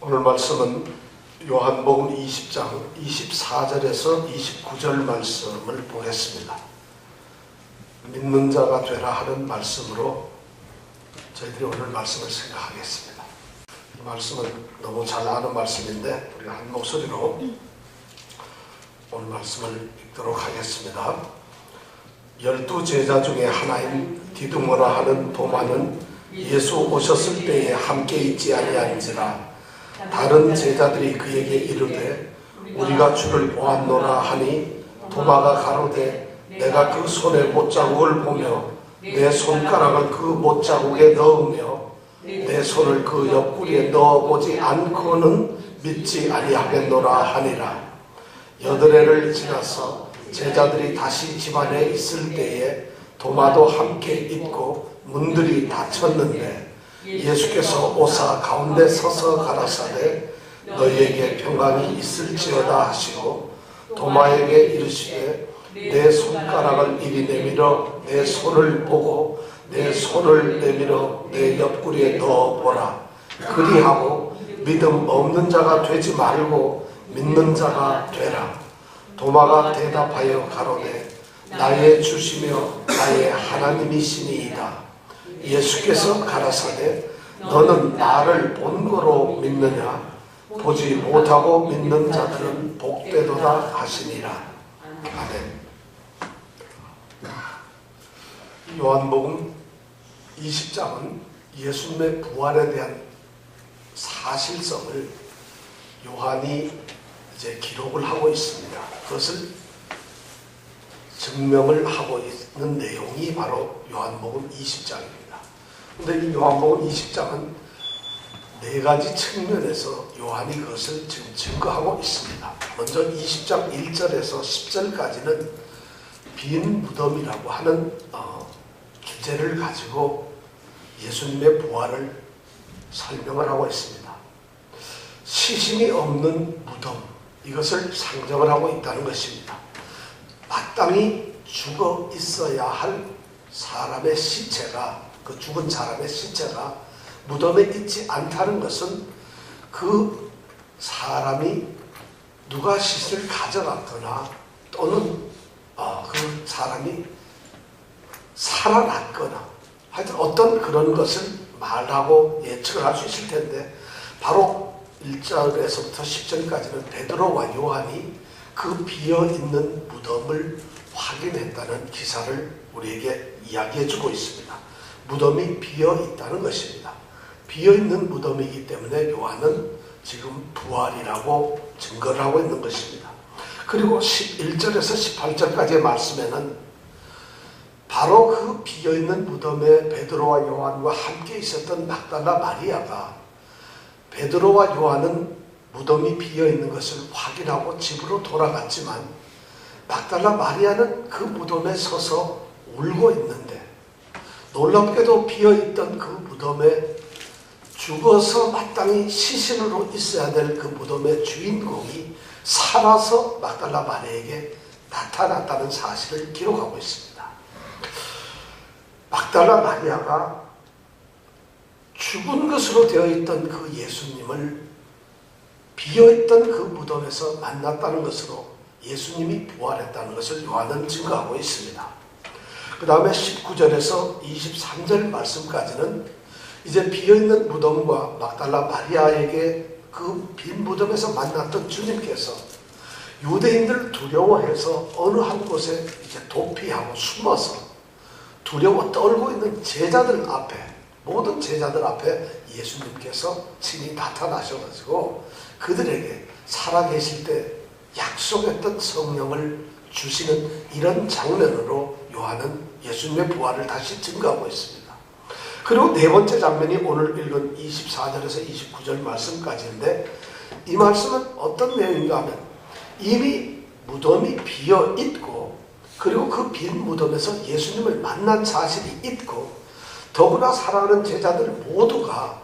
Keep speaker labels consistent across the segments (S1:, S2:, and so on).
S1: 오늘 말씀은 요한복음 20장 24절에서 29절 말씀을 보겠습니다. 믿는 자가 되라 하는 말씀으로 저희들이 오늘 말씀을 생각하겠습니다. 이 말씀은 너무 잘 아는 말씀인데 우리가 한 목소리로 오늘 말씀을 읽도록 하겠습니다. 12 제자 중에 하나인 디두모라 하는 도마는 예수 오셨을 때에 함께 있지 아니한지라 다른 제자들이 그에게 이르되 우리가 주를 보았노라 하니 도마가 가로되 내가 그 손의 못자국을 보며 내 손가락을 그 못자국에 넣으며 내 손을 그 옆구리에 넣어보지 않고는 믿지 아니하겠노라 하니라. 여드레를 지나서 제자들이 다시 집안에 있을 때에 도마도 함께 있고 문들이 닫혔는데 예수께서 오사 가운데 서서 가라사대 너희에게 평강이 있을지어다 하시고 도마에게 이르시되 내 손가락을 이리 내밀어 내 손을 보고 내 손을 내밀어 내 옆구리에 넣어보라. 그리하고 믿음 없는 자가 되지 말고 믿는 자가 되라. 도마가 대답하여 가로되 나의 주시며 나의 하나님이시니이다. 예수께서 가라사대 너는 나를 본거로 믿느냐? 보지 못하고 믿는 자들은 복되도다 하시니라. 아멘. 요한복음 20장은 예수님의 부활에 대한 사실성을 요한이 이제 기록을 하고 있습니다. 그것을 증명을 하고 있는 내용이 바로 요한복음 20장입니다. 그런데 이 요한복음 20장은 네 가지 측면에서 요한이 그것을 지금 증거하고 있습니다. 먼저 20장 1절에서 10절까지는 빈 무덤이라고 하는 주제를 가지고 예수님의 부활을 설명을 하고 있습니다. 시신이 없는 무덤, 이것을 상정을 하고 있다는 것입니다. 마땅히 죽어 있어야 할 사람의 시체가, 그 죽은 사람의 시체가 무덤에 있지 않다는 것은 그 사람이 누가 시신을 가져갔거나 또는 그 사람이 살아났거나 하여튼 어떤 그런 것을 말하고 예측을 할 수 있을 텐데 바로 1절에서부터 10절까지는 베드로와 요한이 그 비어있는 무덤을 확인했다는 기사를 우리에게 이야기해주고 있습니다. 무덤이 비어있다는 것입니다. 비어있는 무덤이기 때문에 요한은 지금 부활이라고 증거를 하고 있는 것입니다. 그리고 11절에서 18절까지의 말씀에는 바로 그 비어있는 무덤에 베드로와 요한과 함께 있었던 막달라 마리아가 베드로와 요한은 무덤이 비어있는 것을 확인하고 집으로 돌아갔지만 막달라 마리아는 그 무덤에 서서 울고 있는데 놀랍게도 비어있던 그 무덤에 죽어서 마땅히 시신으로 있어야 될 그 무덤의 주인공이 살아서 막달라 마리아에게 나타났다는 사실을 기록하고 있습니다. 막달라 마리아가 죽은 것으로 되어 있던 그 예수님을 비어있던 그 무덤에서 만났다는 것으로 예수님이 부활했다는 것을 요한은 증거하고 있습니다. 그 다음에 19절에서 23절 말씀까지는 이제 비어있는 무덤과 막달라 마리아에게 그 빈 무덤에서 만났던 주님께서 유대인들을 두려워해서 어느 한 곳에 이제 도피하고 숨어서 두려워 떨고 있는 제자들 앞에, 모든 제자들 앞에 예수님께서 친히 나타나셔가지고 그들에게 살아계실 때 약속했던 성령을 주시는 이런 장면으로 요한은 예수님의 부활을 다시 증거하고 있습니다. 그리고 네 번째 장면이 오늘 읽은 24절에서 29절 말씀까지인데 이 말씀은 어떤 내용인가 하면 이미 무덤이 비어 있고 그리고 그 빈 무덤에서 예수님을 만난 사실이 있고 더구나 사랑하는 제자들 모두가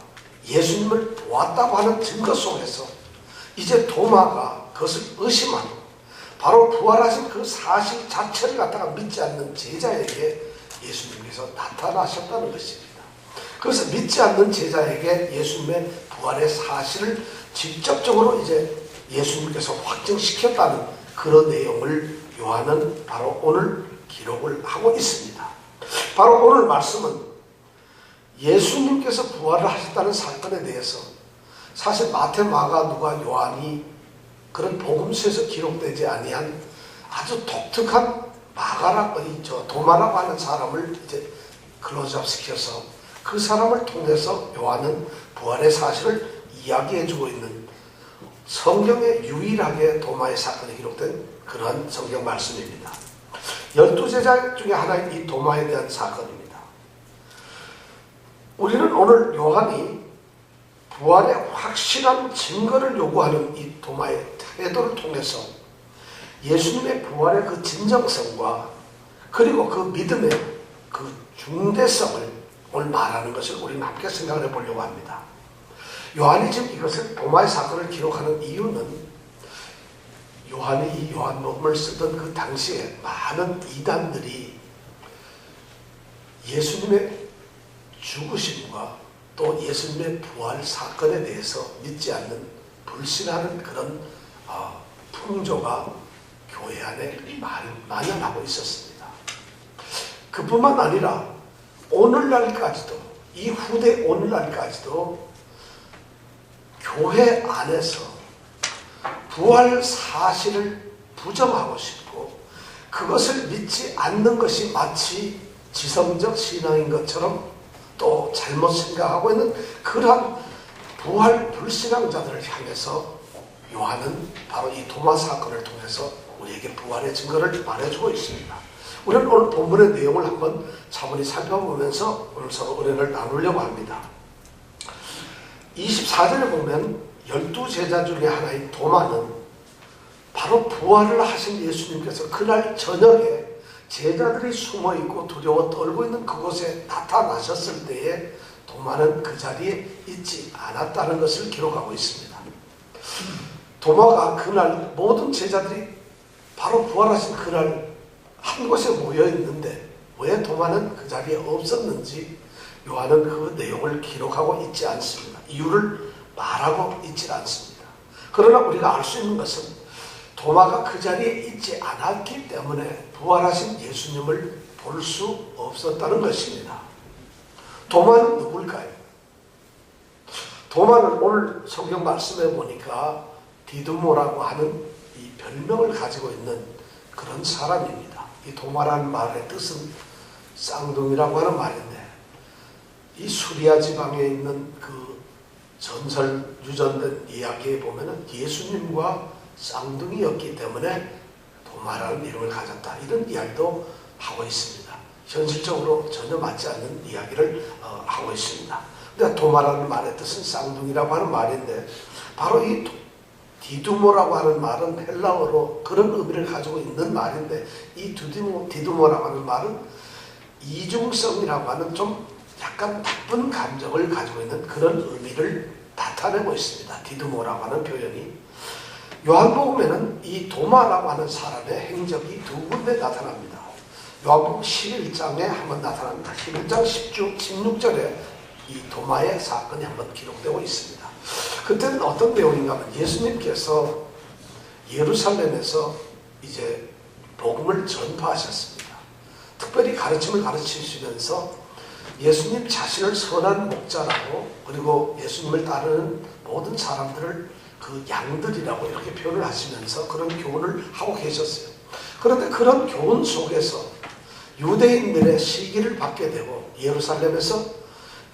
S1: 예수님을 보았다고 하는 증거 속에서 이제 도마가 그것을 의심하고 바로 부활하신 그 사실 자체를 갖다가 믿지 않는 제자에게 예수님께서 나타나셨다는 것입니다. 그래서 믿지 않는 제자에게 예수님의 부활의 사실을 직접적으로 이제 예수님께서 확증시켰다는 그런 내용을 요한은 바로 오늘 기록을 하고 있습니다. 바로 오늘 말씀은 예수님께서 부활을 하셨다는 사건에 대해서 사실 마태, 마가, 누가, 요한이 그런 복음서에서 기록되지 아니한 아주 독특한 도마라고 하는 사람을 이제 클로즈업 시켜서 그 사람을 통해서 요한은 부활의 사실을 이야기해주고 있는 성경에 유일하게 도마의 사건이 기록된 그러한 성경 말씀입니다. 12제자 중에 하나인 이 도마에 대한 사건입니다. 우리는 오늘 요한이 부활의 확실한 증거를 요구하는 이 도마의 태도를 통해서 예수님의 부활의 그 진정성과 그리고 그 믿음의 그 중대성을 오늘 말하는 것을 우리는 함께 생각을 해보려고 합니다. 요한이 지금 이것을 도마의 사건을 기록하는 이유는 요한이 이 요한복음을 쓰던 그 당시에 많은 이단들이 예수님의 죽으심과 또 예수님의 부활 사건에 대해서 믿지 않는 불신하는 그런 풍조가 교회 안에 만연하고 있었습니다. 그뿐만 아니라 오늘날까지도, 이 후대 오늘날까지도 교회 안에서 부활 사실을 부정하고 싶고 그것을 믿지 않는 것이 마치 지성적 신앙인 것처럼 또 잘못 생각하고 있는 그러한 부활 불신앙자들을 향해서 요한은 바로 이 도마 사건을 통해서 우리에게 부활의 증거를 말해주고 있습니다. 우리는 오늘 본문의 내용을 한번 차분히 살펴보면서 오늘 서로 은혜를 나누려고 합니다. 24절에 보면 12제자 중에 하나인 도마는 바로 부활을 하신 예수님께서 그날 저녁에 제자들이 숨어있고 두려워 떨고 있는 그곳에 나타나셨을 때에 도마는 그 자리에 있지 않았다는 것을 기록하고 있습니다. 도마가 그날 모든 제자들이 바로 부활하신 그날 한 곳에 모여 있는데 왜 도마는 그 자리에 없었는지 요한은 그 내용을 기록하고 있지 않습니다. 이유를 말하고 있지 않습니다. 그러나 우리가 알 수 있는 것은 도마가 그 자리에 있지 않았기 때문에 부활하신 예수님을 볼 수 없었다는 것입니다. 도마는 누굴까요? 도마는 오늘 성경 말씀에 보니까 디두모라고 하는 이 별명을 가지고 있는 그런 사람입니다. 이 도마라는 말의 뜻은 쌍둥이라고 하는 말인데 이 수리아 지방에 있는 그 전설 유전된 이야기에 보면은 예수님과 쌍둥이였기 때문에 도마라는 이름을 가졌다 이런 이야기도 하고 있습니다. 현실적으로 전혀 맞지 않는 이야기를 하고 있습니다. 근데 도마라는 말의 뜻은 쌍둥이라고 하는 말인데 바로 이 디두모라고 하는 말은 헬라어로 그런 의미를 가지고 있는 말인데 이 디두모라고 하는 말은 이중성이라고 하는 좀 약간 나쁜 감정을 가지고 있는 그런 의미를 나타내고 있습니다. 디두모라고 하는 표현이. 요한복음에는 이 도마라고 하는 사람의 행적이 두 군데 나타납니다. 요한복음 11장에 한번 나타납니다. 11장 16절에 이 도마의 사건이 한번 기록되고 있습니다. 그때는 어떤 내용인가 하면 예수님께서 예루살렘에서 이제 복음을 전파하셨습니다. 특별히 가르침을 가르치시면서 예수님 자신을 선한 목자라고 그리고 예수님을 따르는 모든 사람들을 그 양들이라고 이렇게 표현을 하시면서 그런 교훈을 하고 계셨어요. 그런데 그런 교훈 속에서 유대인들의 시기를 받게 되고 예루살렘에서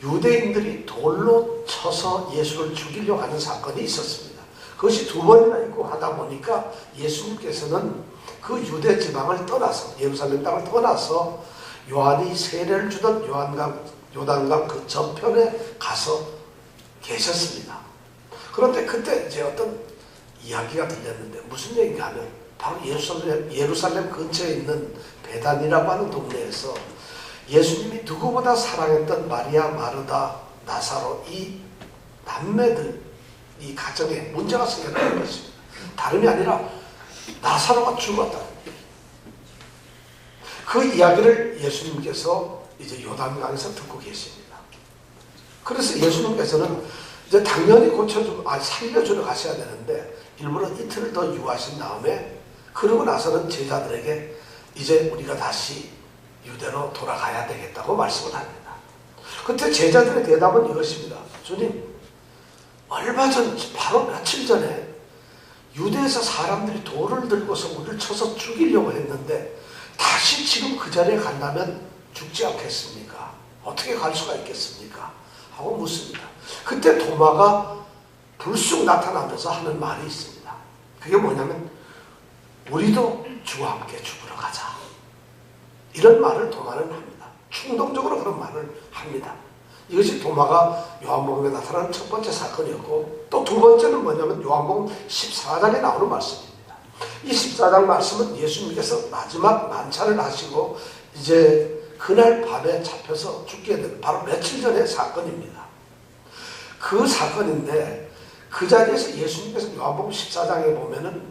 S1: 유대인들이 돌로 쳐서 예수를 죽이려고 하는 사건이 있었습니다. 그것이 두 번이나 있고 하다 보니까 예수님께서는 그 유대 지방을 떠나서 예루살렘 땅을 떠나서 요한이 세례를 주던 요단강 그 저편에 가서 계셨습니다. 그런데 그때 이제 어떤 이야기가 들렸는데 무슨 얘기인가 하면 바로 예루살렘 근처에 있는 베단이라고 하는 동네에서 예수님이 누구보다 사랑했던 마리아, 마르다, 나사로 이 남매들 이 가정에 문제가 생겼다는 것입니다. 다름이 아니라 나사로가 죽었다. 그 이야기를 예수님께서 이제 요단강에서 듣고 계십니다. 그래서 예수님께서는 이제 당연히 살려주러 가셔야 되는데 일부러 이틀을 더 유하신 다음에 그러고 나서는 제자들에게 이제 우리가 다시 유대로 돌아가야 되겠다고 말씀을 합니다. 그때 제자들의 대답은 이것입니다. 주님, 얼마 전, 바로 며칠 전에 유대에서 사람들이 돌을 들고서 우리를 쳐서 죽이려고 했는데 다시 지금 그 자리에 간다면 죽지 않겠습니까? 어떻게 갈 수가 있겠습니까? 하고 묻습니다. 그때 도마가 불쑥 나타나면서 하는 말이 있습니다. 그게 뭐냐면 우리도 주와 함께 죽으러 가자. 이런 말을 도마는 합니다. 충동적으로 그런 말을 합니다. 이것이 도마가 요한복음에 나타나는 첫 번째 사건이었고 또 두 번째는 뭐냐면 요한복음 14장에 나오는 말씀입니다. 이 14장 말씀은 예수님께서 마지막 만찬을 하시고 이제 그날 밤에 잡혀서 죽게 된 바로 며칠 전의 사건입니다. 그 사건인데 그 자리에서 예수님께서 요한복음 14장에 보면은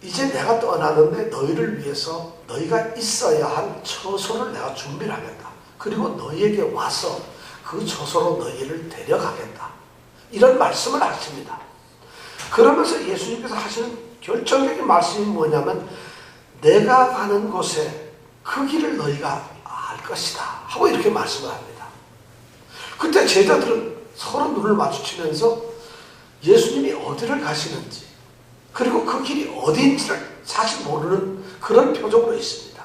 S1: 이제 내가 떠나는데 너희를 위해서 너희가 있어야 할 처소를 내가 준비를 하겠다. 그리고 너희에게 와서 그 처소로 너희를 데려가겠다. 이런 말씀을 하십니다. 그러면서 예수님께서 하시는 결정적인 말씀이 뭐냐면 내가 가는 곳에 그 길을 너희가 알 것이다 하고 이렇게 말씀을 합니다. 그때 제자들은 서로 눈을 마주치면서 예수님이 어디를 가시는지 그리고 그 길이 어디인지를 사실 모르는 그런 표정으로 있습니다.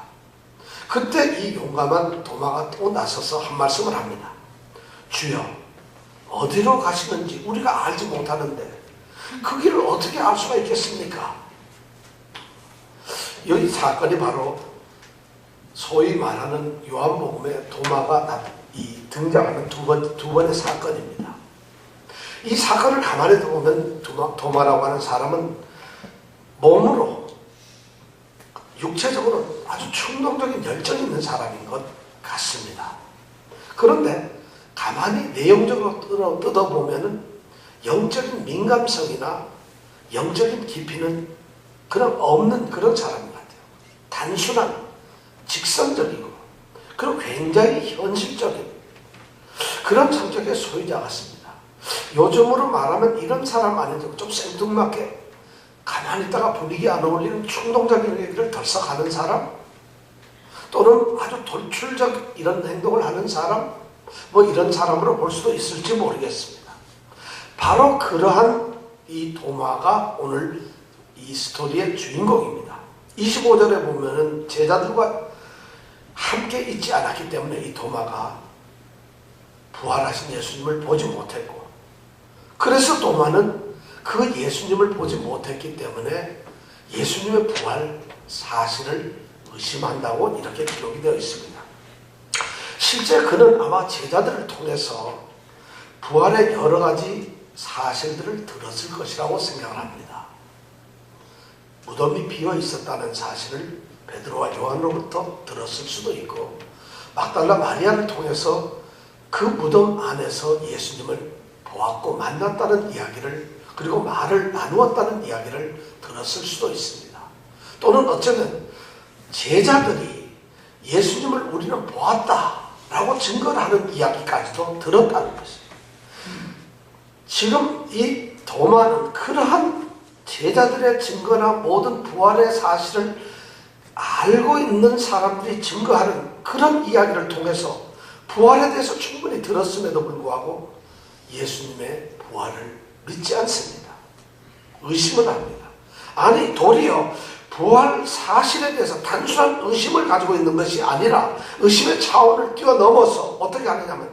S1: 그때 이 용감한 도마가 또 나서서 한 말씀을 합니다. 주여, 어디로 가시는지 우리가 알지 못하는데 그 길을 어떻게 알 수가 있겠습니까? 이 사건이 바로 소위 말하는 요한복음에 도마가 등장하는 두 번의 사건입니다. 이 사건을 가만히 보면 도마라고 하는 사람은 몸으로 육체적으로 아주 충동적인 열정이 있는 사람인 것 같습니다. 그런데 가만히 내용적으로 뜯어보면은 영적인 민감성이나 영적인 깊이는 그냥 없는 그런 사람인 것 같아요. 단순한, 직선적이고 그리고 굉장히 현실적인 그런 성격의 소유자 같습니다. 요즘으로 말하면 이런 사람 아니죠. 좀 생뚱맞게 가만히 있다가 분위기 안 어울리는 충동적인 얘기를 덜썩하는 사람 또는 아주 돌출적 이런 행동을 하는 사람 이런 사람으로 볼 수도 있을지 모르겠습니다. 바로 그러한 이 도마가 오늘 이 스토리의 주인공입니다. 25절에 보면은 제자들과 함께 있지 않았기 때문에 이 도마가 부활하신 예수님을 보지 못했고 그래서 도마는 그 예수님을 보지 못했기 때문에 예수님의 부활 사실을 의심한다고 이렇게 기록이 되어 있습니다. 실제 그는 아마 제자들을 통해서 부활의 여러 가지 사실들을 들었을 것이라고 생각을 합니다. 무덤이 비어 있었다는 사실을 베드로와 요한으로부터 들었을 수도 있고 막달라 마리아를 통해서 그 무덤 안에서 예수님을 보았고 만났다는 이야기를 그리고 말을 나누었다는 이야기를 들었을 수도 있습니다. 또는 어쩌면 제자들이 예수님을 우리는 보았다라고 증거를 하는 이야기까지도 들었다는 것입니다. 지금 이 도마는 그러한 제자들의 증거나 모든 부활의 사실을 알고 있는 사람들이 증거하는 그런 이야기를 통해서 부활에 대해서 충분히 들었음에도 불구하고 예수님의 부활을 믿지 않습니다. 의심을 합니다. 아니 도리어 부활 사실에 대해서 단순한 의심을 가지고 있는 것이 아니라 의심의 차원을 뛰어넘어서 어떻게 하느냐면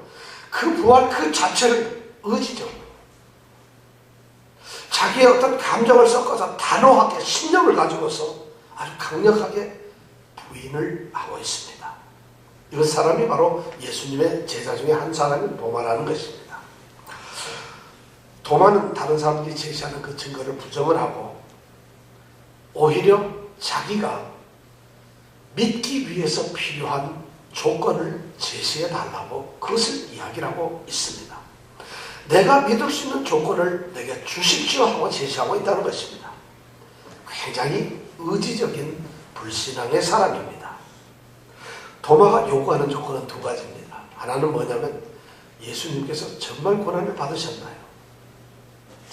S1: 그 부활 그 자체를 의지적으로 자기의 어떤 감정을 섞어서 단호하게 신념을 가지고서 아주 강력하게 부인을 하고 있습니다. 이 사람이 바로 예수님의 제자 중에 한 사람인 도마라는 것입니다. 도마는 다른 사람들이 제시하는 그 증거를 부정을 하고 오히려 자기가 믿기 위해서 필요한 조건을 제시해 달라고 그것을 이야기하고 있습니다. 내가 믿을 수 있는 조건을 내게 주십시오 하고 제시하고 있다는 것입니다. 굉장히 의지적인 불신앙의 사람입니다. 도마가 요구하는 조건은 두 가지입니다. 하나는 뭐냐면 예수님께서 정말 고난을 받으셨나요?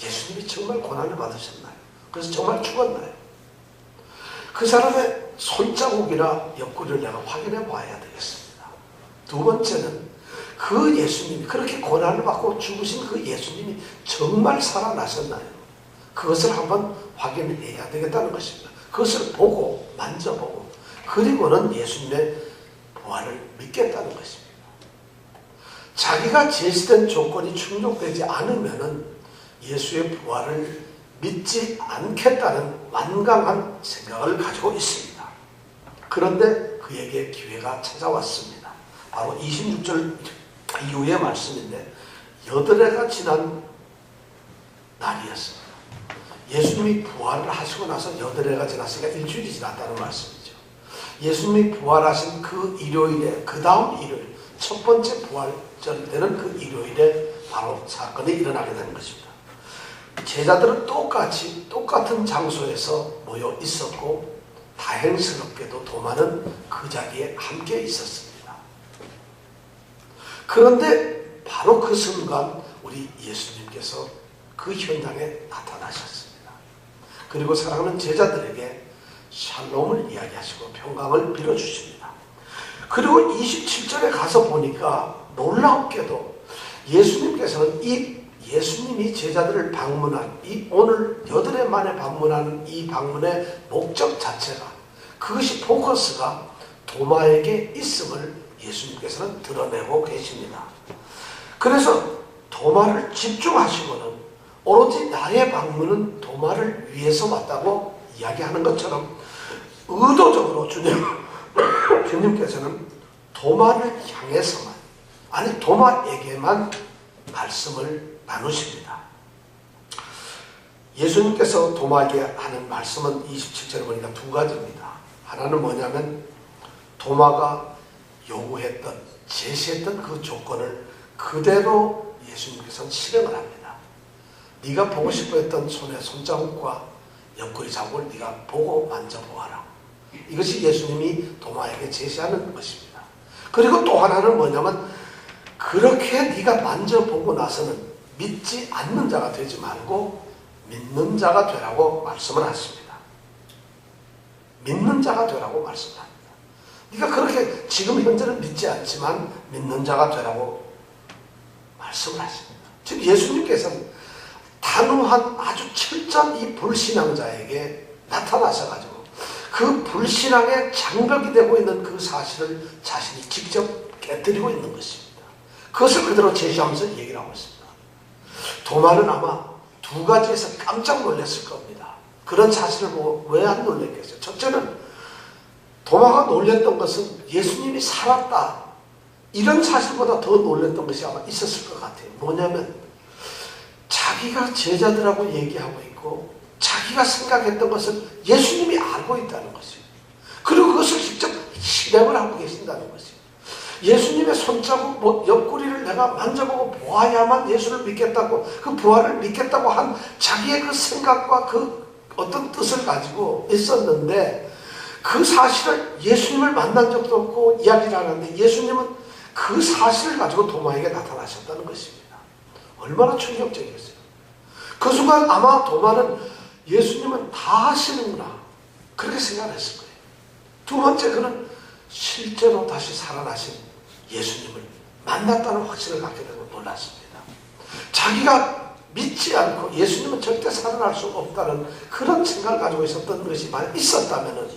S1: 예수님이 정말 고난을 받으셨나요? 그래서 정말 죽었나요? 그 사람의 손자국이나 옆구리를 내가 확인해 봐야 되겠습니다. 두 번째는 그 예수님이, 그렇게 고난을 받고 죽으신 그 예수님이 정말 살아나셨나요? 그것을 한번 확인해야 되겠다는 것입니다. 그것을 보고 만져보고 그리고는 예수님의 부활을 믿겠다는 것입니다. 자기가 제시된 조건이 충족되지 않으면은 예수의 부활을 믿지 않겠다는 완강한 생각을 가지고 있습니다. 그런데 그에게 기회가 찾아왔습니다. 바로 26절 이후의 말씀인데 8해가 지난 날이었습니다. 예수님이 부활을 하시고 나서 8해가 지났으니까 일주일이 지났다는 말씀이죠. 예수님이 부활하신 그 일요일에, 그 다음 일요일, 첫 번째 부활절 되는 그 일요일에 바로 사건이 일어나게 되는 것입니다. 제자들은 똑같은 장소에서 모여 있었고 다행스럽게도 도마는 그 자리에 함께 있었습니다. 그런데 바로 그 순간 우리 예수님께서 그 현장에 나타나셨습니다. 그리고 사랑하는 제자들에게 샬롬을 이야기하시고 평강을 빌어주십니다. 그리고 27절에 가서 보니까 놀랍게도 예수님께서는 예수님이 제자들을 방문한 오늘 8해 만에 방문하는 이 방문의 목적 자체가, 그것이 포커스가 도마에게 있음을 예수님께서는 드러내고 계십니다. 그래서 도마를 집중하시고는 오로지 나의 방문은 도마를 위해서 왔다고 이야기하는 것처럼 의도적으로 주님께서는 도마를 향해서만, 아니 도마에게만 말씀을 나누십니다. 예수님께서 도마에게 하는 말씀은 27절에 보니까 두 가지입니다. 하나는 뭐냐면 도마가 요구했던, 제시했던 그 조건을 그대로 예수님께서는 실행을 합니다. 네가 보고 싶어 했던 손의 손자국과 옆구리 자국을 네가 보고 만져보아라. 이것이 예수님이 도마에게 제시하는 것입니다. 그리고 또 하나는 뭐냐면 그렇게 네가 만져보고 나서는 믿지 않는 자가 되지 말고 믿는 자가 되라고 말씀을 하십니다. 믿는 자가 되라고 말씀을 합니다. 네가 그렇게 지금 현재는 믿지 않지만 믿는 자가 되라고 말씀을 하십니다. 즉 예수님께서는 단호한 아주 철저한 이 불신앙자에게 나타나셔가지고 그 불신앙의 장벽이 되고 있는 그 사실을 자신이 직접 깨뜨리고 있는 것입니다. 그것을 그대로 제시하면서 얘기를 하고 있습니다. 도마는 아마 두 가지에서 깜짝 놀랐을 겁니다. 그런 사실을 보고 왜 안 놀랐겠어요? 첫째는 도마가 놀랐던 것은 예수님이 살았다, 이런 사실보다 더 놀랐던 것이 아마 있었을 것 같아요. 뭐냐면 자기가 제자들하고 얘기하고 있고 자기가 생각했던 것을 예수님이 알고 있다는 것이에요. 그리고 그것을 직접 실행을 하고 계신다는 것이에요. 예수님의 손자국, 옆구리를 내가 만져보고 보아야만 예수를 믿겠다고, 그 부활을 믿겠다고 한 자기의 그 생각과 그 어떤 뜻을 가지고 있었는데 그 사실을 예수님을 만난 적도 없고 이야기를 하는데 예수님은 그 사실을 가지고 도마에게 나타나셨다는 것입니다. 얼마나 충격적이었어요. 그 순간 아마 도마는 예수님은 다 하시는구나, 그렇게 생각했을 거예요. 두 번째, 그는 실제로 다시 살아나신 예수님을 만났다는 확신을 갖게 되고 놀랐습니다. 자기가 믿지 않고 예수님은 절대 살아날 수 없다는 그런 생각을 가지고 있었던 것이 만약 있었다면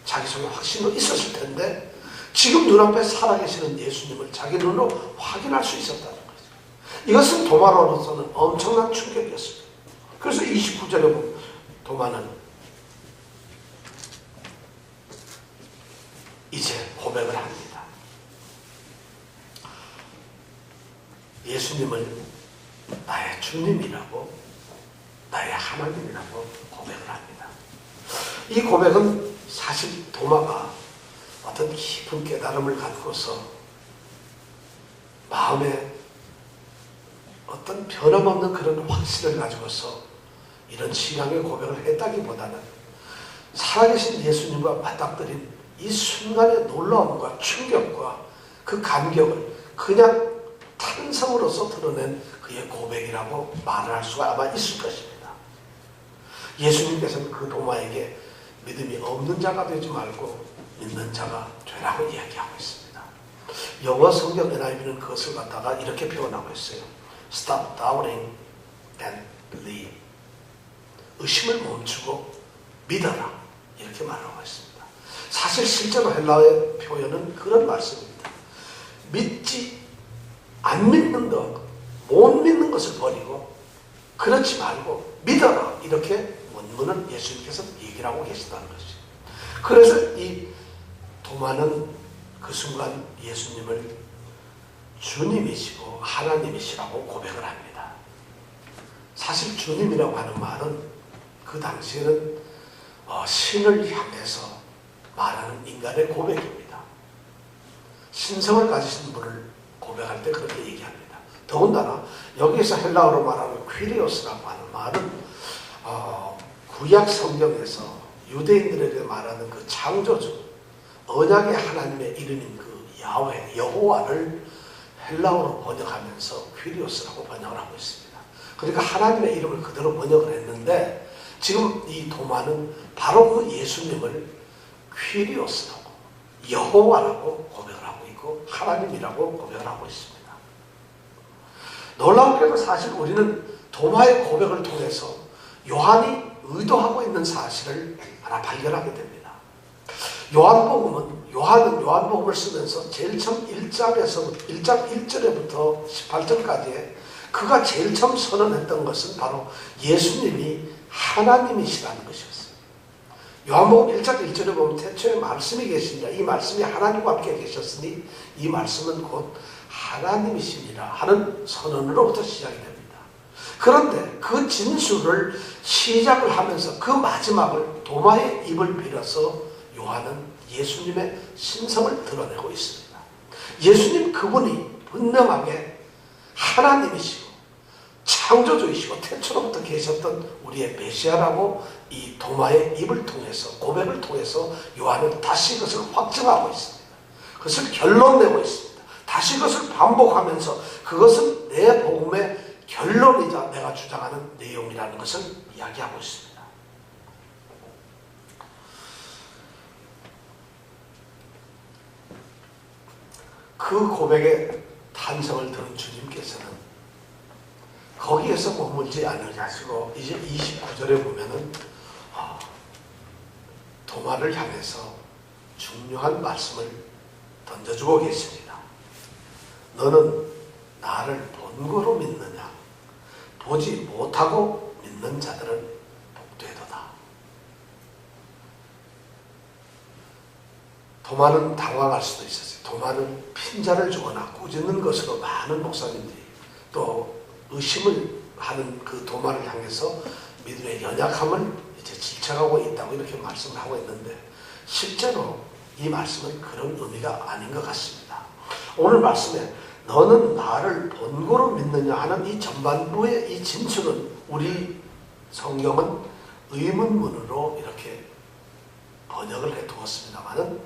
S1: 자기 속에 확신도 있었을 텐데 지금 눈앞에 살아계시는 예수님을 자기 눈으로 확인할 수 있었다는 거죠. 이것은 도마로서는 엄청난 충격이었습니다. 그래서 29절에 보면 도마는 이제 고백을 합니다. 예수님을 나의 주님이라고, 나의 하나님이라고 고백을 합니다. 이 고백은 사실 도마가 어떤 깊은 깨달음을 갖고서 마음에 어떤 변함없는 그런 확신을 가지고서 이런 신앙의 고백을 했다기보다는 살아계신 예수님과 맞닥뜨린 이 순간의 놀라움과 충격과 그 감격을 그냥 다 탄성으로서 드러낸 그의 고백이라고 말을 할 수가 아마 있을 것입니다. 예수님께서는 그 도마에게 믿음이 없는 자가 되지 말고 믿는 자가 되라고 이야기하고 있습니다. 영어 성경 NIV는 그것을 갖다가 이렇게 표현하고 있어요. Stop doubting and believe. 의심을 멈추고 믿어라. 이렇게 말하고 있습니다. 사실 실제로 헬라어의 표현은 그런 말씀입니다. 안 믿는 것, 못 믿는 것을 버리고 그렇지 말고 믿어라. 이렇게 원문은 예수님께서 얘기를 하고 계시다는 것이죠. 그래서 이 도마는 그 순간 예수님을 주님이시고 하나님이시라고 고백을 합니다. 사실 주님이라고 하는 말은 그 당시에는 신을 향해서 말하는 인간의 고백입니다. 신성을 가지신 분을 고백할 때 그렇게 얘기합니다. 더군다나 여기에서 헬라어로 말하는 퀴리오스라고 하는 말은 구약 성경에서 유대인들에게 말하는 그 창조주, 언약의 하나님의 이름인 그 야훼, 여호와를 헬라어로 번역하면서 퀴리오스라고 번역을 하고 있습니다. 그러니까 하나님의 이름을 그대로 번역을 했는데 지금 이 도마는 바로 그 예수님을 퀴리오스라고, 여호와라고 고백을 하고 있고 하나님이라고 고백을 하고 있습니다. 놀라운게도 사실 우리는 도마의 고백을 통해서 요한이 의도하고 있는 사실을 하나 발견하게 됩니다. 요한은 요한복음을 쓰면서 제일 처음 1장 1절에부터 18절까지에 그가 제일 처음 선언했던 것은 바로 예수님이 하나님이시라는 것이었어요. 요한복음 1장 1절에 보면 태초에 말씀이 계시니라 이 말씀이 하나님과 함께 계셨으니 이 말씀은 곧 하나님이시니라 하는 선언으로부터 시작이 됩니다. 그런데 그 진술을 시작을 하면서 그 마지막을 도마의 입을 빌어서 요한은 예수님의 신성을 드러내고 있습니다. 예수님 그분이 분명하게 하나님이시고 창조주이시고 태초로부터 계셨던 우리의 메시아라고 이 도마의 입을 통해서 고백을 통해서 요한은 다시 그것을 확증하고 있습니다. 그것을 결론내고 있습니다. 다시 그것을 반복하면서 그것은 내 복음의 결론이자 내가 주장하는 내용이라는 것을 이야기하고 있습니다. 그 고백의 탄성을 들은 주님께서는 거기에서 머물지 않으시고 이제 29절에 보면은 도마를 향해서 중요한 말씀을 던져주고 계십니다. 너는 나를 본거로 믿느냐? 보지 못하고 믿는 자들은 복되도다. 도마는 당황할 수도 있었어요. 도마는 핀자를 주거나 꾸짖는 것으로 많은 목사님들이 또 의심을 하는 그 도마를 향해서 믿음의 연약함을 이제 질책하고 있다고 이렇게 말씀을 하고 있는데 실제로 이 말씀은 그런 의미가 아닌 것 같습니다. 오늘 말씀에 너는 나를 본고로 믿느냐 하는 이 전반부의 이 진술은 우리 성경은 의문문으로 이렇게 번역을 해 두었습니다만은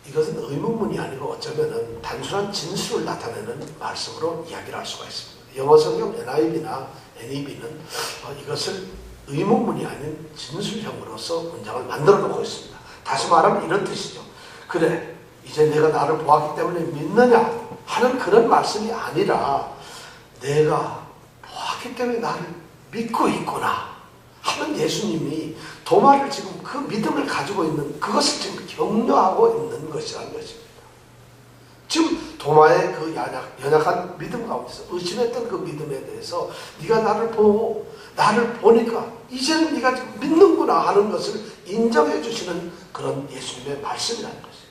S1: 이것은 의문문이 아니고 어쩌면은 단순한 진술을 나타내는 말씀으로 이야기를 할 수가 있습니다. 영어 성경 NIV나 NEV는 이것을 의문문이 아닌 진술형으로서 문장을 만들어 놓고 있습니다. 다시 말하면 이런 뜻이죠. 그래, 이제 내가 나를 보았기 때문에 믿느냐 하는 그런 말씀이 아니라 내가 보았기 때문에 나를 믿고 있구나 하는 예수님이 도마를 지금 그 믿음을 가지고 있는 그것을 지금 격려하고 있는 것이라는 것입니다. 지금 도마의 그 연약한 믿음 가운데서 의심했던 그 믿음에 대해서 네가 나를 보고 나를 보니까 이제는 네가 지금 믿는구나 하는 것을 인정해 주시는 그런 예수님의 말씀이라는 것입니다.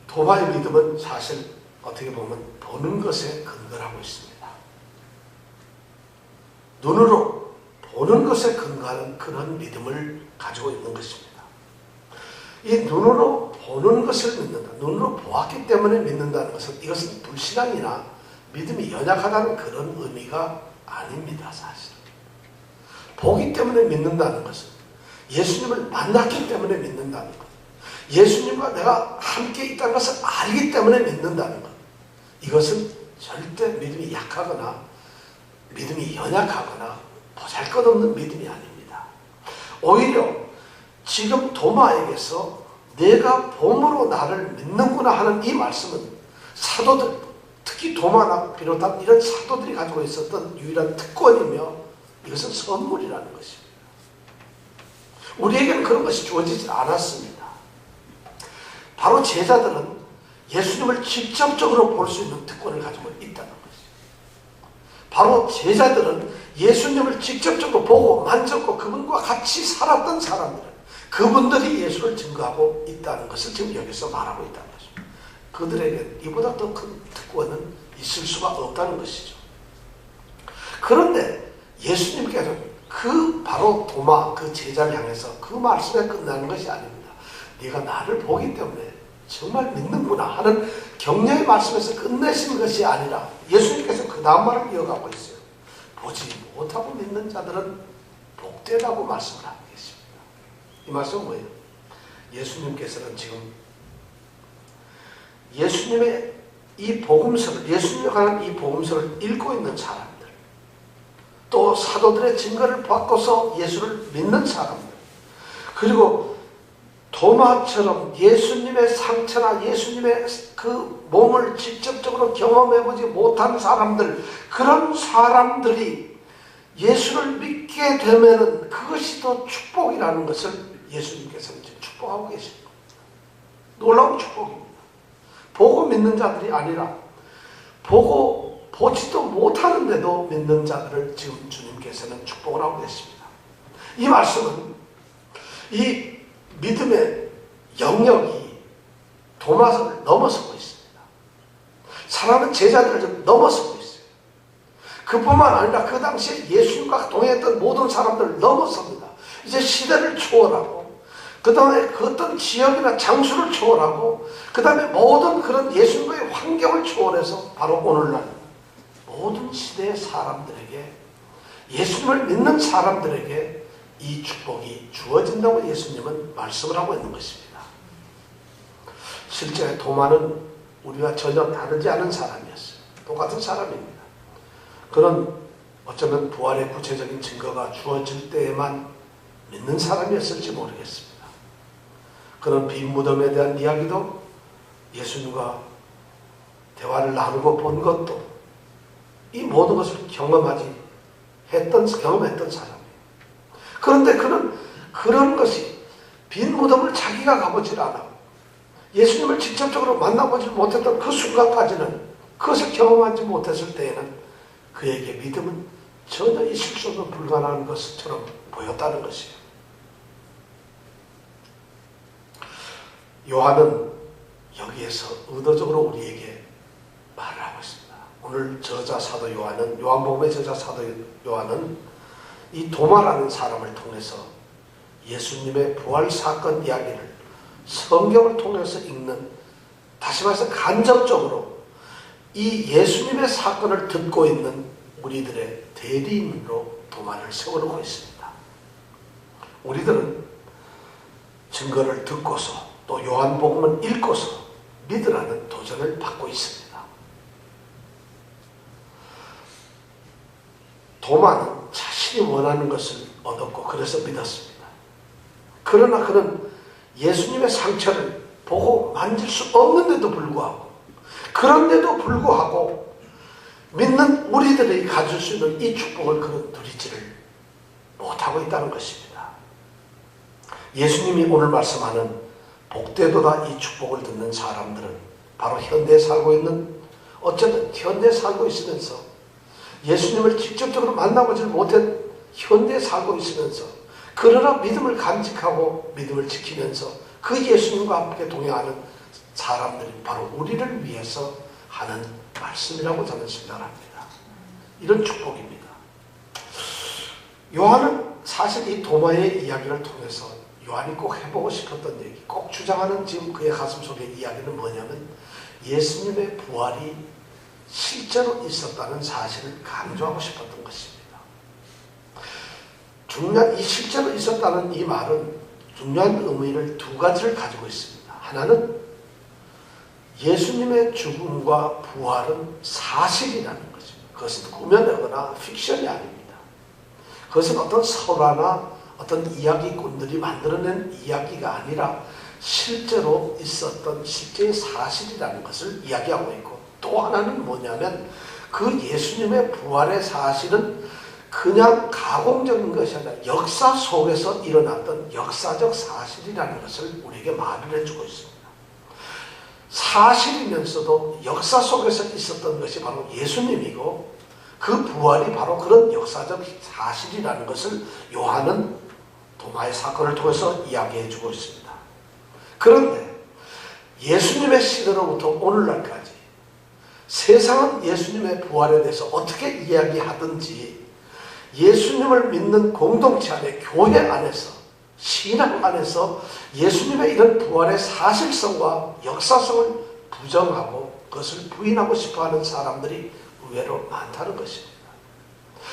S1: 도마의 믿음은 사실 어떻게 보면 보는 것에 근거를 하고 있습니다. 눈으로 보는 것에 근거하는 그런 믿음을 가지고 있는 것입니다. 이 눈으로 보는 것을 믿는다. 눈으로 보았기 때문에 믿는다는 것은 이것은 불신앙이나 믿음이 연약하다는 그런 의미가 아닙니다. 사실. 보기 때문에 믿는다는 것은 예수님을 만났기 때문에 믿는다는 것. 예수님과 내가 함께 있다는 것을 알기 때문에 믿는다는 것. 이것은 절대 믿음이 약하거나 믿음이 연약하거나 보잘것없는 믿음이 아닙니다. 오히려 지금 도마에게서 내가 봄으로 나를 믿는구나 하는 이 말씀은 사도들, 특히 도마나 비롯한 이런 사도들이 가지고 있었던 유일한 특권이며 이것은 선물이라는 것입니다. 우리에게는 그런 것이 주어지지 않았습니다. 바로 제자들은 예수님을 직접적으로 볼 수 있는 특권을 가지고 있다는 것이죠. 바로 제자들은 예수님을 직접적으로 보고 만졌고 그분과 같이 살았던 사람들은 그분들이 예수를 증거하고 있다는 것을 지금 여기서 말하고 있다는 것입니다. 그들에게 이보다 더 큰 특권은 있을 수가 없다는 것이죠. 그런데 예수님께서는 그 바로 도마, 그 제자를 향해서 그 말씀에 끝나는 것이 아닙니다. 네가 나를 보기 때문에 정말 믿는구나 하는 격려의 말씀에서 끝내신 것이 아니라 예수님께서 그 다음 말을 이어가고 있어요. 보지 못하고 믿는 자들은 복되다고 말씀을 하고 계십니다. 이 말씀은 뭐예요? 예수님께서는 지금 예수님의 이 복음서를, 예수님에 관한 이 복음서를 읽고 있는 사람들, 또 사도들의 증거를 받고서 예수를 믿는 사람들, 그리고 도마처럼 예수님의 상처나 예수님의 그 몸을 직접적으로 경험해보지 못한 사람들, 그런 사람들이 예수를 믿게 되면은 그것이 더 축복이라는 것을 예수님께서는 지금 축복하고 계십니다. 놀라운 축복입니다. 보고 믿는 자들이 아니라 보지도 못하는데도 믿는 자들을 지금 주님께서는 축복을 하고 계십니다. 이 말씀은 이 믿음의 영역이 도마를 넘어서고 있습니다. 사랑하는 제자들을 좀 넘어서고 있어요. 그뿐만 아니라 그 당시에 예수님과 동행했던 모든 사람들을 넘어섭니다. 이제 시대를 초월하고 그 다음에 그 어떤 지역이나 장소를 초월하고 그 다음에 모든 그런 예수님과의 환경을 초월해서 바로 오늘날 모든 시대의 사람들에게, 예수님을 믿는 사람들에게 이 축복이 주어진다고 예수님은 말씀을 하고 있는 것입니다. 실제 도마는 우리와 전혀 다르지 않은 사람이었어요. 똑같은 사람입니다. 그는 어쩌면 부활의 구체적인 증거가 주어질 때에만 믿는 사람이었을지 모르겠습니다. 그는 빈 무덤에 대한 이야기도 예수님과 대화를 나누고 본 것도 이 모든 것을 경험했던 사람이에요. 그런데 그는 그런 것이 빈 무덤을 자기가 가보질 않아. 예수님을 직접적으로 만나보지 못했던 그 순간까지는, 그것을 경험하지 못했을 때에는 그에게 믿음은 전혀 있을 수 없는 불가능한 것처럼 보였다는 것이에요. 요한은 여기에서 의도적으로 우리에게 말을 하고 있습니다. 오늘 저자 사도 요한은, 요한복음의 저자 사도 요한은 이 도마라는 사람을 통해서 예수님의 부활 사건 이야기를 성경을 통해서 읽는, 다시 말해서 간접적으로 이 예수님의 사건을 듣고 있는 우리들의 대리인으로 도마를 세워놓고 있습니다. 우리들은 증거를 듣고서 또 요한복음을 읽고서 믿으라는 도전을 받고 있습니다. 도마는 자신이 원하는 것을 얻었고 그래서 믿었습니다. 그러나 그는 예수님의 상처를 보고 만질 수 없는데도 불구하고, 그런데도 불구하고 믿는 우리들이 가질 수 있는 이 축복을 그는 누리지를 못하고 있다는 것입니다. 예수님이 오늘 말씀하는 복되도다 이 축복을 듣는 사람들은 바로 현대에 살고 있는, 어쩌면 현대에 살고 있으면서 예수님을 직접적으로 만나보지 못한 현대에 살고 있으면서 그러나 믿음을 간직하고 믿음을 지키면서 그 예수님과 함께 동행하는 사람들이 바로 우리를 위해서 하는 말씀이라고 저는 생각합니다. 이런 축복입니다. 요한은 사실 이 도마의 이야기를 통해서 요한이 꼭 해보고 싶었던 얘기, 꼭 주장하는 지금 그의 가슴속의 이야기는 뭐냐면 예수님의 부활이 실제로 있었다는 사실을 강조하고 싶었던 것입니다. 이 실제로 있었다는 이 말은 중요한 의미를 두 가지를 가지고 있습니다. 하나는 예수님의 죽음과 부활은 사실이라는 거죠. 그것은 꾸며내거나 픽션이 아닙니다. 그것은 어떤 설화나 어떤 이야기꾼들이 만들어낸 이야기가 아니라 실제로 있었던 실제의 사실이라는 것을 이야기하고 있고, 또 하나는 뭐냐면 그 예수님의 부활의 사실은 그냥 가공적인 것이 아니라 역사 속에서 일어났던 역사적 사실이라는 것을 우리에게 말을 해주고 있습니다. 사실이면서도 역사 속에서 있었던 것이 바로 예수님이고, 그 부활이 바로 그런 역사적 사실이라는 것을 요한은 도마의 사건을 통해서 이야기해 주고 있습니다. 그런데 예수님의 시대로부터 오늘날까지 세상은 예수님의 부활에 대해서 어떻게 이야기하든지 예수님을 믿는 공동체 안에, 교회 안에서, 신앙 안에서 예수님의 이런 부활의 사실성과 역사성을 부정하고 그것을 부인하고 싶어하는 사람들이 의외로 많다는 것입니다.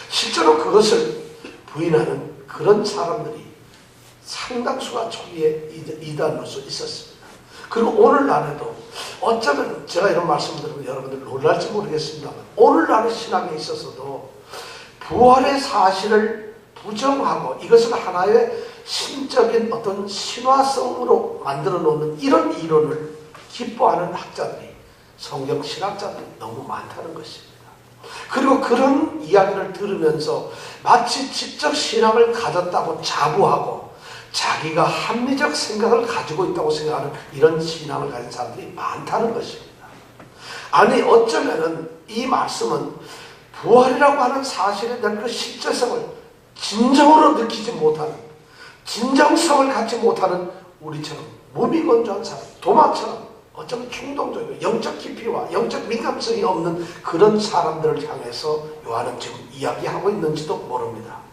S1: 실제로 그것을 부인하는 그런 사람들이 상당수가 초기에 이단으로서 있었습니다. 그리고 오늘날에도 어쩌면 제가 이런 말씀을 드리면 여러분들 놀랄지 모르겠습니다만, 오늘날의 신앙에 있어서도 부활의 사실을 부정하고 이것을 하나의 신적인 어떤 신화성으로 만들어 놓는 이런 이론을 기뻐하는 학자들이, 성경 신학자들이 너무 많다는 것입니다. 그리고 그런 이야기를 들으면서 마치 직접 신앙을 가졌다고 자부하고 자기가 합리적 생각을 가지고 있다고 생각하는 이런 신앙을 가진 사람들이 많다는 것입니다. 아니, 어쩌면은 이 말씀은 부활이라고 하는 사실에 대한 그 실제성을 진정으로 느끼지 못하는, 진정성을 갖지 못하는 우리처럼 무미건조한 사람, 도마처럼 어쩌면 충동적이고 영적 깊이와 영적 민감성이 없는 그런 사람들을 향해서 요한은 지금 이야기하고 있는지도 모릅니다.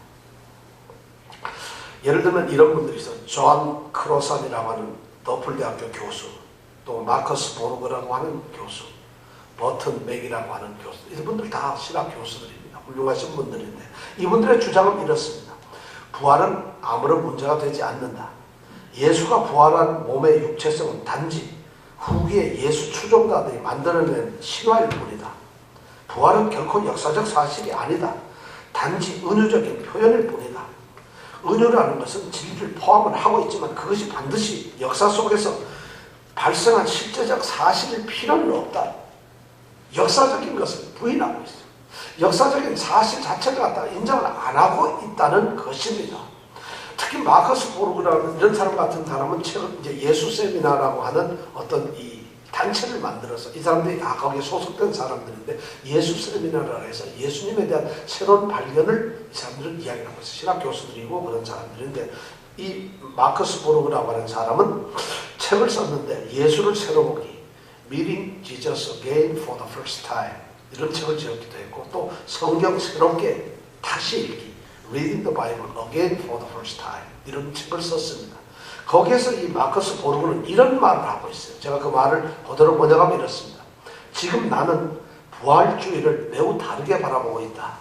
S1: 예를 들면 이런 분들이 있어요. 존 크로산이라고 하는 너플대학교 교수, 또 마커스 보르그라고 하는 교수, 버튼 맥이라고 하는 교수, 이분들 다 신학 교수들입니다. 훌륭하신 분들인데 이분들의 주장은 이렇습니다. 부활은 아무런 문제가 되지 않는다. 예수가 부활한 몸의 육체성은 단지 후기에 예수 추종자들이 만들어낸 신화일 뿐이다. 부활은 결코 역사적 사실이 아니다. 단지 은유적인 표현일 뿐이다. 은유라는 것은 진리를 포함을 하고 있지만 그것이 반드시 역사 속에서 발생한 실제적 사실일 필요는 없다. 역사적인 것을 부인하고 있어요. 역사적인 사실 자체를 갖다가 인정을 안 하고 있다는 것입니다. 특히 마커스 보르그라는 이런 사람 같은 사람은 최근 이제 예수 세미나라고 하는 어떤 이 단체를 만들어서, 이 사람들이 다 거기에 소속된 사람들인데 예수 세미나라고 해서 예수님에 대한 새로운 발견을 이 사람들은 이야기하고 있어요. 신학 교수들이고 그런 사람들인데, 이 마커스 보르그라고 하는 사람은 책을 썼는데 예수를 새로 보기, Meeting Jesus Again for the First Time, 이런 책을 지었기도 했고, 또 성경 새롭게 다시 읽기, Reading the Bible Again for the First Time, 이런 책을 썼습니다. 거기에서 이 마커스 보르그는 이런 말을 하고 있어요. 제가 그 말을 그대로 번역하면 이렇습니다. 지금 나는 부활주의를 매우 다르게 바라보고 있다.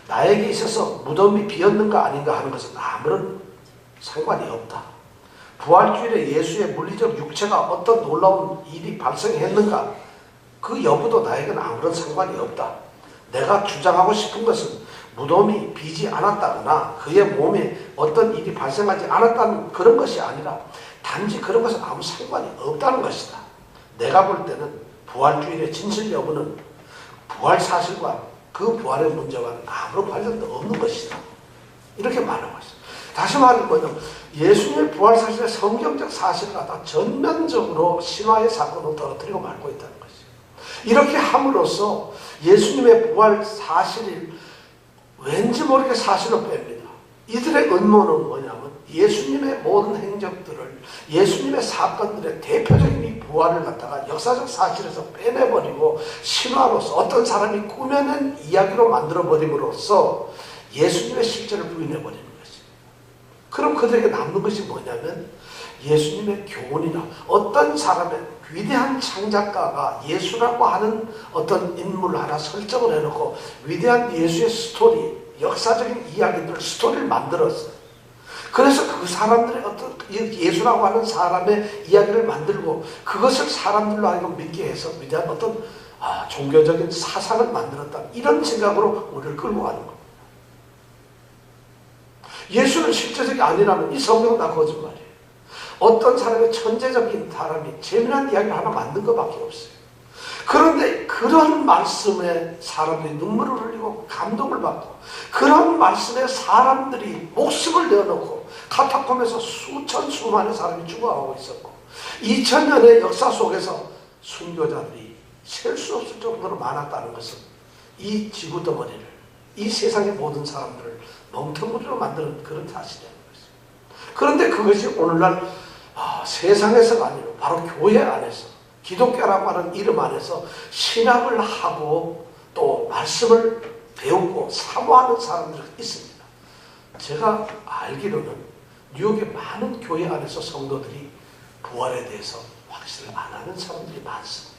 S1: 나에게 있어서 무덤이 비었는가 아닌가 하는 것은 아무런 상관이 없다. 부활주일에 예수의 물리적 육체가 어떤 놀라운 일이 발생했는가, 그 여부도 나에게는 아무런 상관이 없다. 내가 주장하고 싶은 것은 무덤이 비지 않았다거나 그의 몸에 어떤 일이 발생하지 않았다는 그런 것이 아니라 단지 그런 것은 아무 상관이 없다는 것이다. 내가 볼 때는 부활주일의 진실 여부는 부활 사실과 그 부활의 문제와는 아무런 관련도 없는 것이다. 이렇게 말하고 있어요. 다시 말하면 뭐냐면 예수님의 부활 사실의 성경적 사실을 갖다 전면적으로 신화의 사건으로 떨어뜨리고 말고 있다는 것이죠. 이렇게 함으로써 예수님의 부활 사실을 왠지 모르게 사실로 뺍니다. 이들의 음모는 뭐냐면 예수님의 모든 행적들을, 예수님의 사건들의 대표적인 이 부활을 갖다가 역사적 사실에서 빼내버리고 신화로서 어떤 사람이 꾸며낸 이야기로 만들어버림으로써 예수님의 실제를 부인해버리는 것입니다. 그럼 그들에게 남는 것이 뭐냐면 예수님의 교훈이나 어떤 사람의 위대한 창작가가 예수라고 하는 어떤 인물 하나 설정을 해놓고 위대한 예수의 스토리, 역사적인 이야기들, 스토리를 만들었어요. 그래서 그 사람들의 어떤 예수라고 하는 사람의 이야기를 만들고 그것을 사람들로 하여금 믿게 해서 위대한 어떤 종교적인 사상을 만들었다. 이런 생각으로 우리를 끌고 가는 겁니다. 예수는 실제적이 아니라면 이 성경은 다 거짓말이에요. 어떤 사람의 천재적인 사람이 재미난 이야기를 하나 만든 것밖에 없어요. 그런데 그런 말씀에 사람들이 눈물을 흘리고 감동을 받고 그런 말씀에 사람들이 목숨을 내어놓고 카타콤에서 수만의 사람이 죽어가고 있었고 2000년의 역사 속에서 순교자들이 셀 수 없을 정도로 많았다는 것은 이 지구 덩어리를 이 세상의 모든 사람들을 멍텅구리로 만드는 그런 사실이라는 것입니다. 그런데 그것이 오늘날 세상에서가 아니라 바로 교회 안에서 기독교라고 하는 이름 안에서 신학을 하고 또 말씀을 배우고 사모하는 사람들이 있습니다. 제가 알기로는 뉴욕의 많은 교회 안에서 성도들이 부활에 대해서 확신을 안 하는 사람들이 많습니다.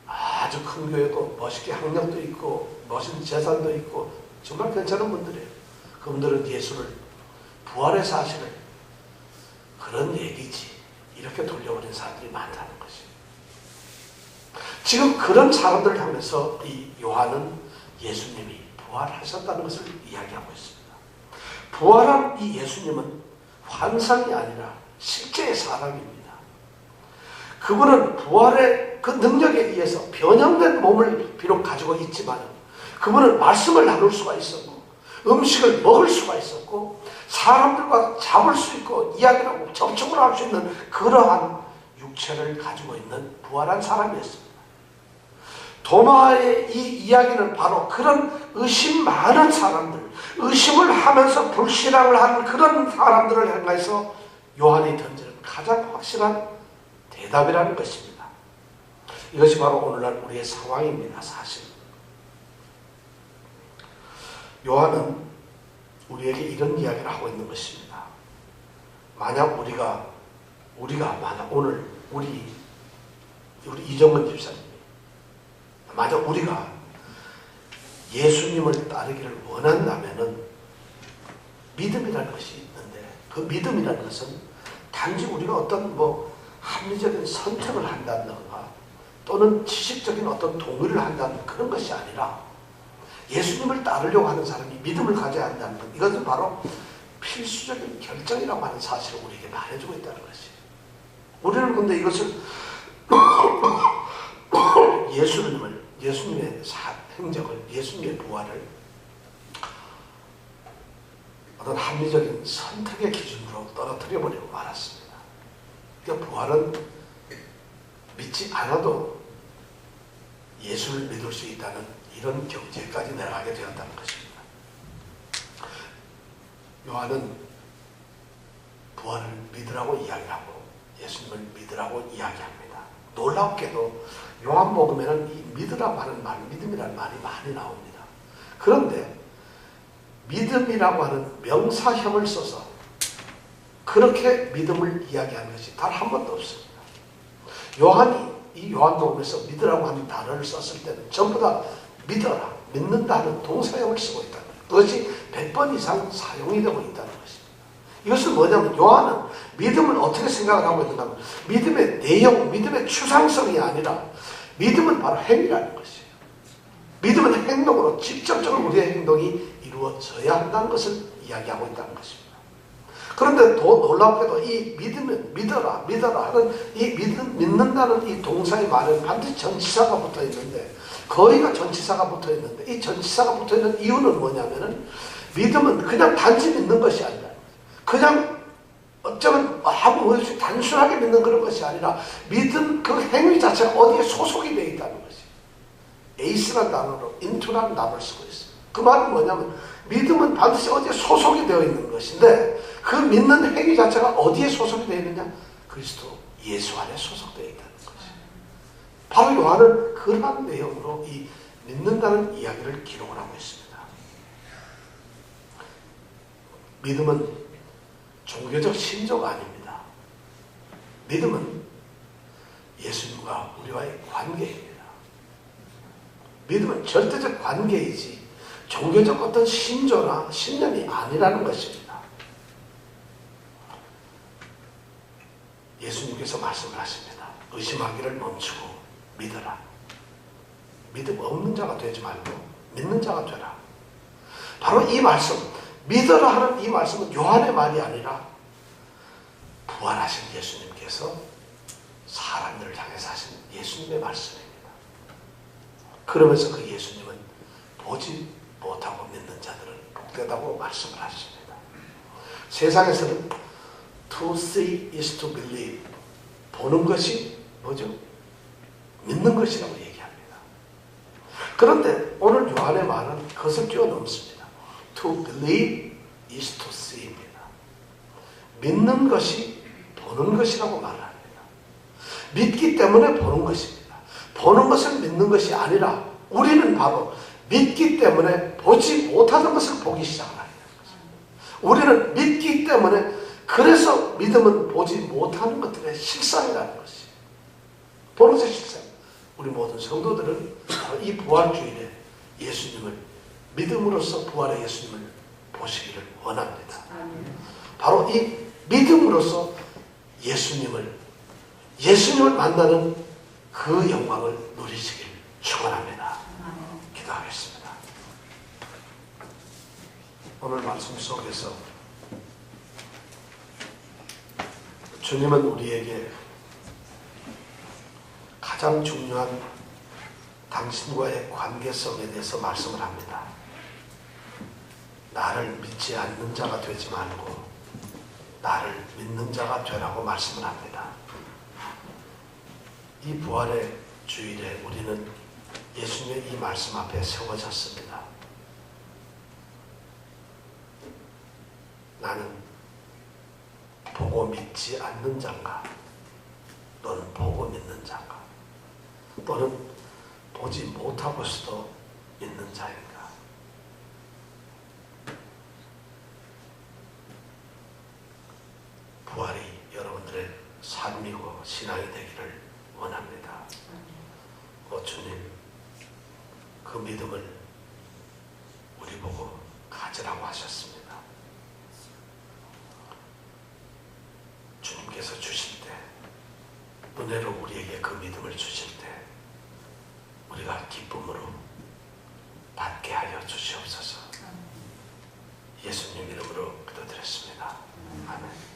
S1: 아주 큰 교회도 멋있게 학력도 있고 멋있는 재산도 있고 정말 괜찮은 분들이에요. 그분들은 예수를 부활의 사실을 그런 얘기지 이렇게 돌려버린 사람들이 많다는 것이. 지금 그런 사람들을 향해서 이 요한은 예수님이 부활하셨다는 것을 이야기하고 있습니다. 부활한 이 예수님은 환상이 아니라 실제의 사람입니다. 그분은 부활의 그 능력에 의해서 변형된 몸을 비록 가지고 있지만 그분은 말씀을 나눌 수가 있었고 음식을 먹을 수가 있었고 사람들과 잡을 수 있고 이야기를 하고 접촉을 할 수 있는 그러한 육체를 가지고 있는 부활한 사람이었습니다. 도마의 이 이야기는 바로 그런 의심 많은 사람들, 의심을 하면서 불신앙을 하는 그런 사람들을 향해서 요한이 던지는 가장 확실한 대답이라는 것입니다. 이것이 바로 오늘날 우리의 상황입니다. 사실 요한은 우리에게 이런 이야기를 하고 있는 것입니다. 만약 우리가 만약 오늘 우리 이정근 집사님이 만약 우리가 예수님을 따르기를 원한다면은 믿음이라는 것이 있는데 그 믿음이라는 것은 단지 우리가 어떤 합리적인 선택을 한다든가 또는 지식적인 어떤 동의를 한다는 그런 것이 아니라 예수님을 따르려고 하는 사람이 믿음을 가져야 한다는 것, 이것은 바로 필수적인 결정이라고 하는 사실을 우리에게 말해주고 있다는 것이에요. 우리는 근데 이것을 예수님의 행적을, 예수님의 부활을 어떤 합리적인 선택의 기준으로 떨어뜨려버리고 말았습니다. 그러니까 부활은 믿지 않아도 예수를 믿을 수 있다는 이런 경지까지 내려가게 되었다는 것입니다. 요한은 부활을 믿으라고 이야기하고 예수님을 믿으라고 이야기합니다. 놀랍게도 요한복음에는 이 믿으라고 하는 말, 믿음이라는 말이 많이 나옵니다. 그런데 믿음이라고 하는 명사형을 써서 그렇게 믿음을 이야기하는 것이 단 한 번도 없습니다. 요한이 이 요한복음에서 믿으라고 하는 단어를 썼을 때는 전부 다 믿어라, 믿는다는 동사형을 쓰고 있다는 거예요. 그것이 100번 이상 사용이 되고 있다는 것입니다. 이것은 뭐냐면 요한은 믿음을 어떻게 생각을 하고 있는가 하면 믿음의 내용, 믿음의 추상성이 아니라 믿음은 바로 행위라는 것이에요. 믿음은 행동으로 직접적으로 우리의 행동이 이루어져야 한다는 것을 이야기하고 있다는 것입니다. 그런데 더 놀랍게도 이 믿으면 믿어라 하는 이 믿는다는 이 동사의 말은 반드시 전치사가 붙어 있는데 거의가 전치사가 붙어 있는데 이 전치사가 붙어 있는 이유는 뭐냐면은 믿음은 그냥 단지 믿는 것이 아니라 그냥 어쩌면 아무 없이 단순하게 믿는 그런 것이 아니라 믿음 그 행위 자체가 어디에 소속이 되어 있다는 것이 에이스라는 단어로 into라는 단어를 쓰고 있어요. 그 말은 뭐냐면 믿음은 반드시 어디에 소속이 되어 있는 것인데 그 믿는 행위 자체가 어디에 소속이 되어 있느냐? 그리스도 예수 안에 소속되어 있다는 것이. 바로 요한은 그러한 내용으로 이 믿는다는 이야기를 기록을 하고 있습니다. 믿음은 종교적 신조가 아닙니다. 믿음은 예수님과 우리와의 관계입니다. 믿음은 절대적 관계이지 종교적 어떤 신조나 신념이 아니라는 것입니다. 예수님께서 말씀을 하십니다. 의심하기를 멈추고 믿어라. 믿음 없는 자가 되지 말고 믿는 자가 되라. 바로 이 말씀, 믿어라 하는 이 말씀은 요한의 말이 아니라 부활하신 예수님께서 사람들을 향해서 하신 예수님의 말씀입니다. 그러면서 그 예수님은 보지 못하고 믿는 자들은 복되다고 말씀을 하십니다. 세상에서는 to see is to believe. 보는 것이 뭐죠? 믿는 것이라고 얘기합니다. 그런데 오늘 요한의 말은 그것을 뛰어넘습니다. To believe is to see입니다. 믿는 것이 보는 것이라고 말을 합니다. 믿기 때문에 보는 것입니다. 보는 것을 믿는 것이 아니라 우리는 바로 믿기 때문에 보지 못하는 것을 보기 시작하는 것입니다. 우리는 믿기 때문에 그래서 믿음은 보지 못하는 것들의 실상이라는 것이 보는 것의 실상. 우리 모든 성도들은 이 부활주일에 예수님을 믿음으로써 부활의 예수님을 보시기를 원합니다. 바로 이 믿음으로써 예수님을 만나는 그 영광을 누리시길 축원합니다. 기도하겠습니다. 오늘 말씀 속에서 주님은 우리에게 가장 중요한 당신과의 관계성에 대해서 말씀을 합니다. 나를 믿지 않는 자가 되지 말고 나를 믿는 자가 되라고 말씀을 합니다. 이 부활의 주일에 우리는 예수님의 이 말씀 앞에 세워졌습니다. 나는 보고 믿지 않는 자인가? 너는 보고 믿는 자인가? 또는 보지 못하고서도 믿는 자인가? 부활이 여러분들의 삶이고 신앙이 되기를 원합니다. 주님, 그 믿음을 우리 보고 가지라고 하셨습니다. 주님께서 주실 때, 은혜로 우리에게 그 믿음을 주실 때 우리가 기쁨으로 받게 하여 주시옵소서. 예수님 이름으로 기도드렸습니다. 아멘.